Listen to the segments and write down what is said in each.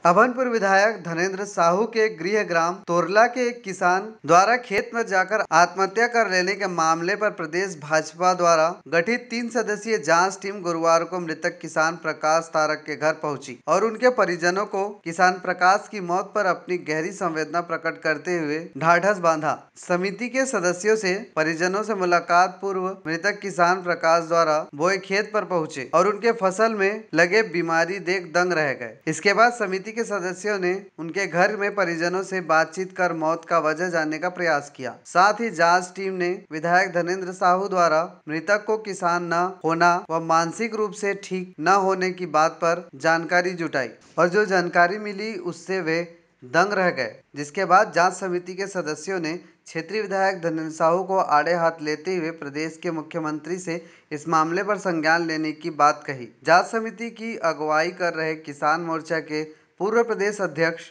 अभनपुर विधायक धनेंद्र साहू के गृह ग्राम तोरला के एक किसान द्वारा खेत में जाकर आत्महत्या कर लेने के मामले पर प्रदेश भाजपा द्वारा गठित 3 सदस्यीय जांच टीम गुरुवार को मृतक किसान प्रकाश तारक के घर पहुंची और उनके परिजनों को किसान प्रकाश की मौत पर अपनी गहरी संवेदना प्रकट करते हुए ढाढ़स बांधा। समिति के सदस्यों से परिजनों से मुलाकात पूर्व मृतक किसान प्रकाश द्वारा बोए खेत पर पहुंचे और उनके फसल में लगे बीमारी देख दंग रह गए। इसके बाद समिति के सदस्यों ने उनके घर में परिजनों से बातचीत कर मौत का वजह जानने का प्रयास किया। साथ ही जांच टीम ने विधायक धनेंद्र साहू द्वारा मृतक को किसान न होना व मानसिक रूप से ठीक न होने की बात पर जानकारी जुटाई और जो जानकारी मिली उससे वे दंग रह गए। जिसके बाद जांच समिति के सदस्यों ने क्षेत्रीय विधायक धनेंद्र साहू को आड़े हाथ लेते हुए प्रदेश के मुख्यमंत्री से इस मामले पर संज्ञान लेने की बात कही। जांच समिति की अगुवाई कर रहे किसान मोर्चा के पूर्व प्रदेश अध्यक्ष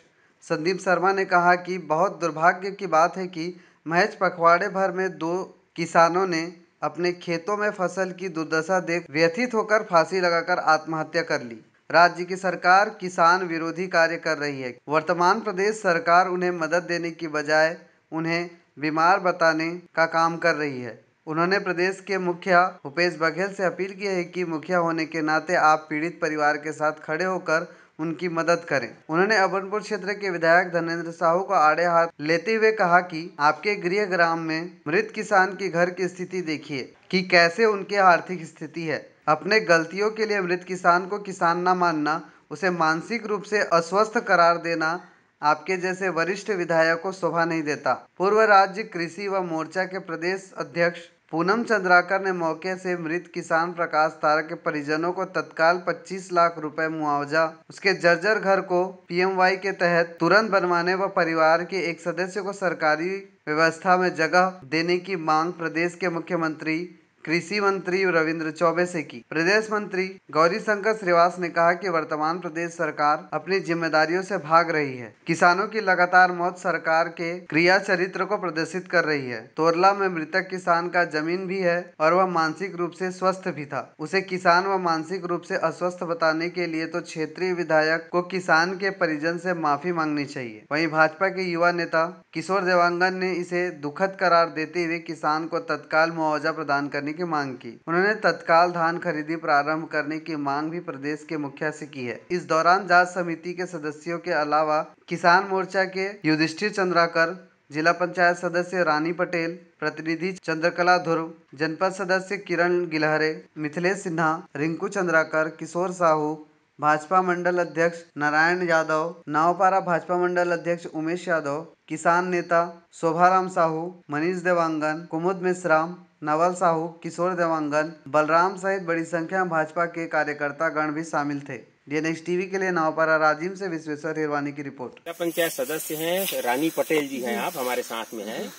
संदीप शर्मा ने कहा कि बहुत दुर्भाग्य की बात है कि महज पखवाड़े भर में 2 किसानों ने अपने खेतों में फसल की दुर्दशा देख व्यथित होकर फांसी लगाकर आत्महत्या कर ली। राज्य की सरकार किसान विरोधी कार्य कर रही है। वर्तमान प्रदेश सरकार उन्हें मदद देने की बजाय उन्हें बीमार बताने का काम कर रही है। उन्होंने प्रदेश के मुखिया भूपेश बघेल से अपील की है कि मुखिया होने के नाते आप पीड़ित परिवार के साथ खड़े होकर उनकी मदद करें। उन्होंने अभनपुर क्षेत्र के विधायक धनेंद्र साहू को आड़े हाथ लेते हुए कहा कि आपके गृह ग्राम में मृत किसान के घर की स्थिति देखिए कि कैसे उनकी आर्थिक स्थिति है। अपने गलतियों के लिए मृत किसान को किसान न मानना, उसे मानसिक रूप से अस्वस्थ करार देना आपके जैसे वरिष्ठ विधायक को शोभा नहीं देता। पूर्व राज्य कृषि व मोर्चा के प्रदेश अध्यक्ष पूनम चंद्राकर ने मौके से मृत किसान प्रकाश तारक के परिजनों को तत्काल 25 लाख रुपए मुआवजा, उसके जर्जर घर को पीएमवाई के तहत तुरंत बनवाने व परिवार के एक सदस्य को सरकारी व्यवस्था में जगह देने की मांग प्रदेश के मुख्यमंत्री कृषि मंत्री रविंद्र चौबे से की। प्रदेश मंत्री गौरीशंकर श्रीवास ने कहा कि वर्तमान प्रदेश सरकार अपनी जिम्मेदारियों से भाग रही है। किसानों की लगातार मौत सरकार के क्रिया चरित्र को प्रदर्शित कर रही है। तोरला में मृतक किसान का जमीन भी है और वह मानसिक रूप से स्वस्थ भी था। उसे किसान व मानसिक रूप से अस्वस्थ बताने के लिए तो क्षेत्रीय विधायक को किसान के परिजन से माफी मांगनी चाहिए। वहीं भाजपा के युवा नेता किशोर देवांगन ने इसे दुखद करार देते हुए किसान को तत्काल मुआवजा प्रदान करने की मांग की। उन्होंने तत्काल धान खरीदी प्रारंभ करने की मांग भी प्रदेश के मुखिया से की है। इस दौरान जांच समिति के सदस्यों के अलावा किसान मोर्चा के युधिष्ठिर चंद्राकर, जिला पंचायत सदस्य रानी पटेल, प्रतिनिधि चंद्रकला ध्रुव, जनपद सदस्य किरण गिलहरे, मिथिलेश सिन्हा, रिंकू चंद्राकर, किशोर साहू, भाजपा मंडल अध्यक्ष नारायण यादव, नावपारा भाजपा मंडल अध्यक्ष उमेश यादव, किसान नेता शोभाराम साहू, मनीष देवांगन, कुमुद मिश्रा, नवल साहू, किशोर देवांगन, बलराम सहित बड़ी संख्या में भाजपा के कार्यकर्ता गण भी शामिल थे। डीएनएक्स टीवी के लिए नावपारा राजिम से विश्वेश्वर हिरवानी की रिपोर्ट। पंचायत सदस्य हैं रानी पटेल जी हैं, आप हमारे साथ में हैं।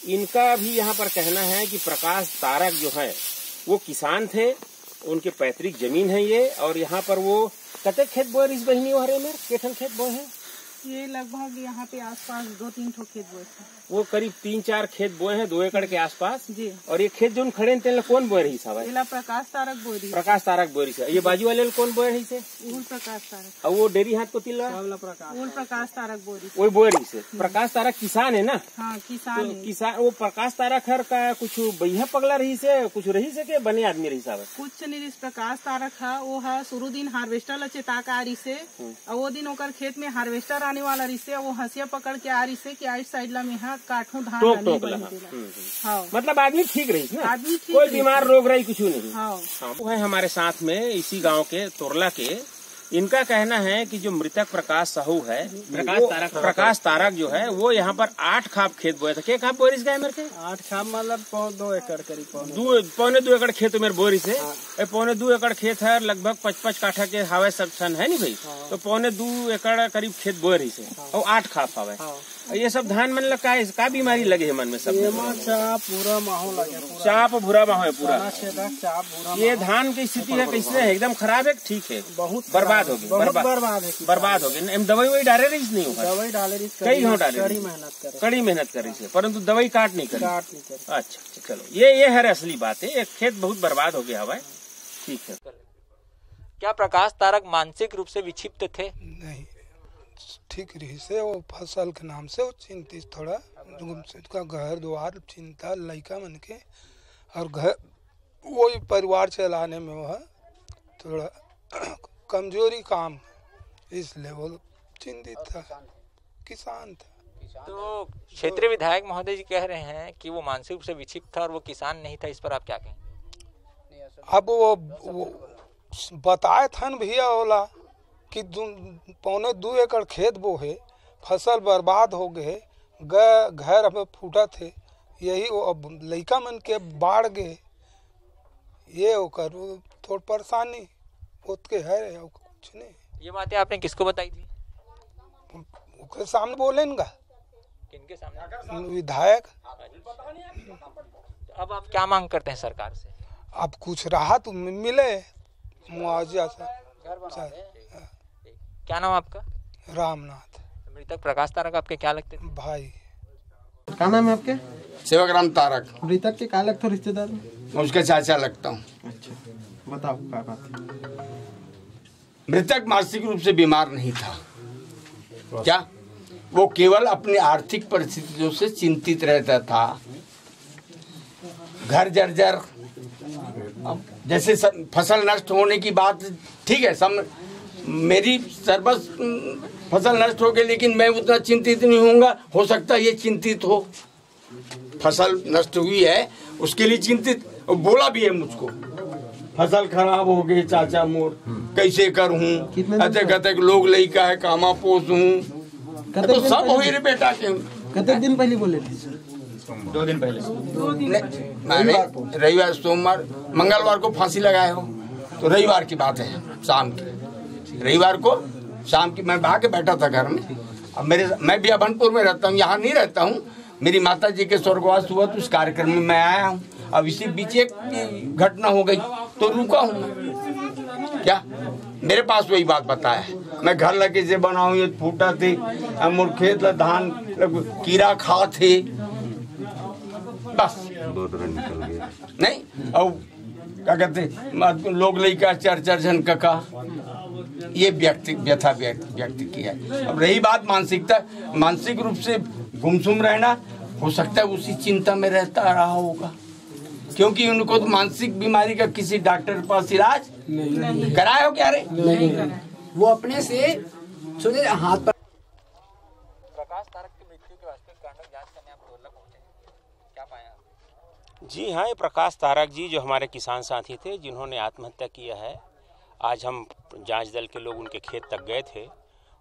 इनका भी यहाँ पर कहना है कि प्रकाश तारक जो है वो किसान थे, उनके पैतृक जमीन है ये, और यहाँ पर वो कते खेत बोए इस बहिनी हरे में केठन खेत बोए हैं। ये लगभग यहाँ पे आसपास 2-3 ठो खेत बोए थे। वो करीब 3-4 खेत बोए हैं 2 एकड़ के आसपास जी। और ये खेत जो खड़े हैं कौन बोए रही साहब? प्रकाश तारक बोए रही। प्रकाश तारक बोए रही। ये बाजू वाले कौन बोए रही से? उल प्रकाश तारक। और वो डेरी हाथ को तिल्ला उल प्रकाश तारक बोए रही। वही बोए रही से। प्रकाश तारक किसान है ना? हाँ किसान तो किसान वो प्रकाश तारक हर का कुछ बहिया पगला रही से, कुछ रही से के बने आदमी रही साहब? कुछ नहीं। प्रकाश तारक है वो है शुरू दिन हार्वेस्टर ला चेताक आ रही से, और वो दिन ओकर खेत में हार्वेस्टर आने वाला रही से, वो हंसिया पकड़ के आ रही से कि आइट साइड ला में काठू धान हाँ। मतलब आदमी ठीक रही ना? आदमी ठीक, कोई बीमार रोग रही कुछ नहीं। हाँ। वो है हमारे साथ में इसी गांव के तोरला के। इनका कहना है कि जो मृतक प्रकाश साहू है, प्रकाश तारक जो है वो यहाँ पर 8 खाप खेत बोया था। क्या खाप बोरिस गए मेरे के? 8 खाप मतलब 2 एकड़ करीब, पौने 2 एकड़ खेत मेरे बोरी से। पौने 2 एकड़ खेत है, लगभग 55 काठा के हवा सब सन है नी भाई। तो पौने 2 एकड़ करीब खेत बोए रही से और 8 खाप हवा। ये सब धान मन लगा का बीमारी लगे है मन में सब? पूरा माहौल लगे, चाप भूरा माहौल है पूरा। चाप ये धान की स्थिति है कैसे है? एकदम खराब है, ठीक है? बहुत बर्बाद होगी, बर्बाद होगी। दवाई वही डाले रही नहीं होगा? दवाई डाले रही, कई घाव डाले, कड़ी मेहनत कर रही है, परंतु दवाई काट नहीं करी। अच्छा चलो, ये है असली बात है। एक खेत बहुत बर्बाद हो गया हवा। ठीक है। क्या प्रकाश तारक मानसिक रूप से विक्षिप्त थे? नहीं, ठीक रही से वो फसल के नाम से वो चिंतित थोड़ा का घर द्वार चिंता लड़का मन के और घर वही परिवार चलाने में वह थोड़ा कमजोरी काम, इसलिए वो चिंतित था, किसान था। तो क्षेत्रीय विधायक महोदय जी कह रहे हैं कि वो मानसिक रूप से विक्षिप्त था और वो किसान नहीं था, इस पर आप क्या कहें? अब वो बताए था न भैया ओला कि 2.25 एकड़ खेत बो है, फसल बर्बाद हो गए, घर अब फूटा थे, यही वो अब लड़का मन के बाढ़ गए, ये होकर थोड़ी परेशानी उसके है, कुछ नहीं। ये बातें आपने किसको बताई थी? उसके सामने बोले न गा। किनके सामने? विधायक। अब आप क्या मांग करते हैं सरकार से? अब कुछ राहत मिले मुआवजा से। क्या नाम आपका? रामनाथ। मृतक प्रकाश तारक आपके क्या लगते थे? भाई। क्या नाम है आपके? सेवाग्राम तारक। मृतक के क्या लगता रिश्तेदार? मैं उसका चाचा लगता हूँ। अच्छा, बताओ क्या बात? मृतक मानसिक रूप से बीमार नहीं था, क्या वो केवल अपनी आर्थिक परिस्थितियों से चिंतित रहता था। घर जर्जर, जैसे फसल नष्ट होने की बात ठीक है, मेरी सर्वस फसल नष्ट हो गई, लेकिन मैं उतना चिंतित नहीं होऊंगा। हो सकता है ये चिंतित हो, फसल नष्ट हुई है उसके लिए चिंतित, बोला भी है मुझको, फसल खराब हो गई चाचा मोर, कैसे करूँ, अतक लोग लड़का है कामा पोसूं, तो सब हो रे बेटा के। कितने दिन पहले बोले थे? 2 दिन पहले। रविवार, सोमवार, मंगलवार को फांसी लगाए हो, तो रविवार की बात है, शाम की, रविवार को शाम की मैं भाग के बैठा था घर में। अब मैं भी अभनपुर में रहता हूँ, यहाँ नहीं रहता हूँ। मेरी माता जी के स्वर्गवास हुआ तो उस कार्यक्रम में मैं आया हूँ। अब इसी बीच एक घटना हो गई तो रुका हूँ। क्या मेरे पास वही बात बताया, मैं घर लगे से बनाऊँ, ये फूटा थे, मोर खेत धान कीड़ा खा थे, बस नहीं। और क्या कहते लोग लड़का 4 जन का ये व्यथा व्यक्त किया है। अब रही बात मानसिकता, मानसिक रूप से गुमसुम रहना, हो सकता है उसी चिंता में रहता रहा होगा, क्योंकि उनको तो मानसिक बीमारी का किसी डॉक्टर के पास इलाज नहीं कराया हो क्या रे? नहीं, वो अपने से सोचे हाथ पर। प्रकाश तारक की मृत्यु के वास्तविक कारणों की जांच करने आप तोरला पहुंचे, क्या पाया? जी हाँ, ये प्रकाश तारक जी जो हमारे किसान साथी थे जिन्होंने आत्महत्या किया है, आज हम जांच दल के लोग उनके खेत तक गए थे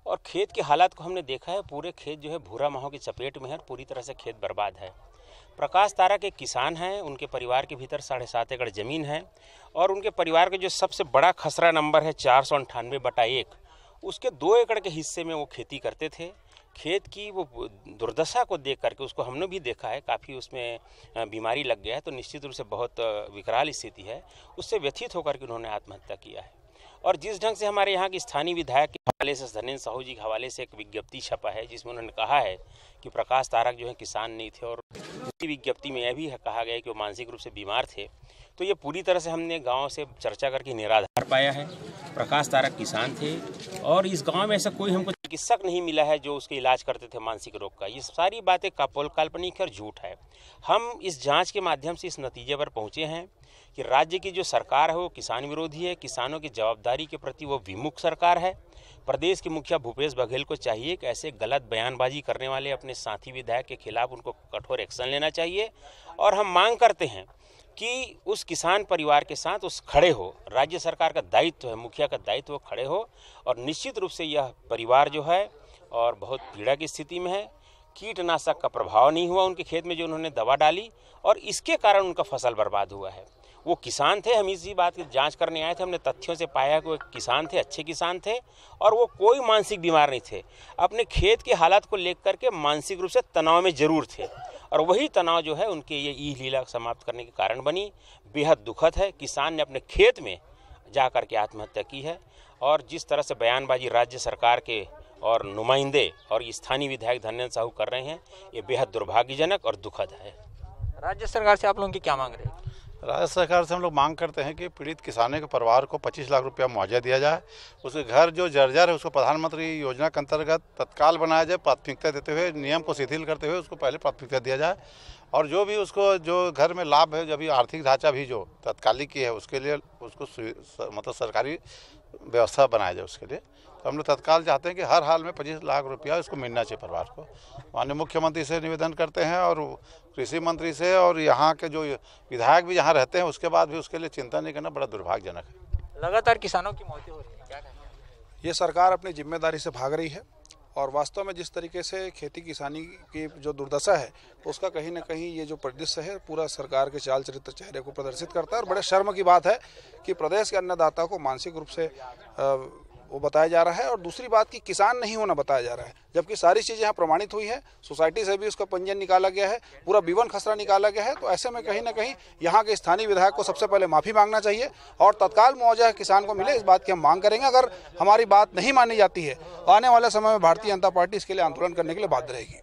और खेत के हालात को हमने देखा है। पूरे खेत जो है भूरा माहों की चपेट में है, पूरी तरह से खेत बर्बाद है। प्रकाश तारक एक किसान हैं, उनके परिवार के भीतर 7.5 एकड़ ज़मीन है और उनके परिवार का जो सबसे बड़ा खसरा नंबर है 498/1, उसके 2 एकड़ के हिस्से में वो खेती करते थे। खेत की वो दुर्दशा को देख करके, उसको हमने भी देखा है, काफ़ी उसमें बीमारी लग गया है, तो निश्चित रूप से बहुत विकराल स्थिति है। उससे व्यथित होकर के उन्होंने आत्महत्या किया है। और जिस ढंग से हमारे यहाँ के स्थानीय विधायक के हवाले से, धनेन्द्र साहू जी के हवाले से एक विज्ञप्ति छपा है जिसमें उन्होंने कहा है कि प्रकाश तारक जो है किसान नहीं थे, और उसी विज्ञप्ति में यह भी कहा गया है कि वो मानसिक रूप से बीमार थे। तो ये पूरी तरह से हमने गांव से चर्चा करके निराधार पाया है। प्रकाश तारक किसान थे और इस गांव में ऐसा कोई हमको चिकित्सक नहीं मिला है जो उसके इलाज करते थे मानसिक रोग का। ये सारी बातें काल्पनिक और झूठ है। हम इस जांच के माध्यम से इस नतीजे पर पहुंचे हैं कि राज्य की जो सरकार है वो किसान विरोधी है, किसानों की जवाबदारी के प्रति वो विमुख सरकार है। प्रदेश के मुखिया भूपेश बघेल को चाहिए कि ऐसे गलत बयानबाजी करने वाले अपने साथी विधायक के खिलाफ उनको कठोर एक्शन लेना चाहिए। और हम मांग करते हैं कि उस किसान परिवार के साथ उस खड़े हो, राज्य सरकार का दायित्व है, मुखिया का दायित्व वो खड़े हो। और निश्चित रूप से यह परिवार जो है और बहुत पीड़ा की स्थिति में है। कीटनाशक का प्रभाव नहीं हुआ उनके खेत में जो उन्होंने दवा डाली, और इसके कारण उनका फसल बर्बाद हुआ है। वो किसान थे, हम इसी बात की जांच करने आए थे। हमने तथ्यों से पाया कि वो किसान थे, अच्छे किसान थे, और वो कोई मानसिक बीमार नहीं थे। अपने खेत के हालात को लेकर के मानसिक रूप से तनाव में जरूर थे, और वही तनाव जो है उनके ये ई लीला समाप्त करने के कारण बनी। बेहद दुखद है, किसान ने अपने खेत में जा कर के आत्महत्या की है। और जिस तरह से बयानबाजी राज्य सरकार के और नुमाइंदे और स्थानीय विधायक धनेन्द्र साहू कर रहे हैं, ये बेहद दुर्भाग्यजनक और दुखद है। राज्य सरकार से आप लोगों की क्या मांग रहे हैं? राज्य सरकार से हम लोग मांग करते हैं कि पीड़ित किसानों के परिवार को 25 लाख रुपया मुआवजा दिया जाए। उसके घर जो जर्जर है उसको प्रधानमंत्री योजना के अंतर्गत तत्काल बनाया जाए, प्राथमिकता देते हुए, नियम को शिथिल करते हुए उसको पहले प्राथमिकता दिया जाए। और जो भी उसको जो घर में लाभ है, जब भी आर्थिक ढांचा भी जो तत्कालिक की है उसके लिए उसको मतलब सरकारी व्यवस्था बनाया जाए उसके लिए। तो हम लोग तत्काल चाहते हैं कि हर हाल में 25 लाख रुपया इसको मिलना चाहिए परिवार को। माननीय मुख्यमंत्री से निवेदन करते हैं और कृषि मंत्री से, और यहाँ के जो विधायक भी यहाँ रहते हैं उसके बाद भी उसके लिए चिंता नहीं करना बड़ा दुर्भाग्यजनक है। लगातार किसानों की मौतें हो रही है, क्या कहना है? ये सरकार अपनी जिम्मेदारी से भाग रही है और वास्तव में जिस तरीके से खेती किसानी की जो दुर्दशा है उसका कहीं ना कहीं ये जो परिदृश्य है पूरा सरकार के चाल चरित्र चेहरे को प्रदर्शित करता है। और बड़े शर्म की बात है कि प्रदेश के अन्नदाता को मानसिक रूप से वो बताया जा रहा है, और दूसरी बात कि किसान नहीं होना बताया जा रहा है, जबकि सारी चीज़ें यहाँ प्रमाणित हुई है। सोसाइटी से भी उसका पंजीयन निकाला गया है, पूरा विवरण खसरा निकाला गया है। तो ऐसे में कहीं ना कहीं यहाँ के स्थानीय विधायक को सबसे पहले माफ़ी मांगना चाहिए और तत्काल मुआवजा किसान को मिले, इस बात की हम मांग करेंगे। अगर हमारी बात नहीं मानी जाती है, आने वाले समय में भारतीय जनता पार्टी इसके लिए आंदोलन करने के लिए बाध्य रहेगी।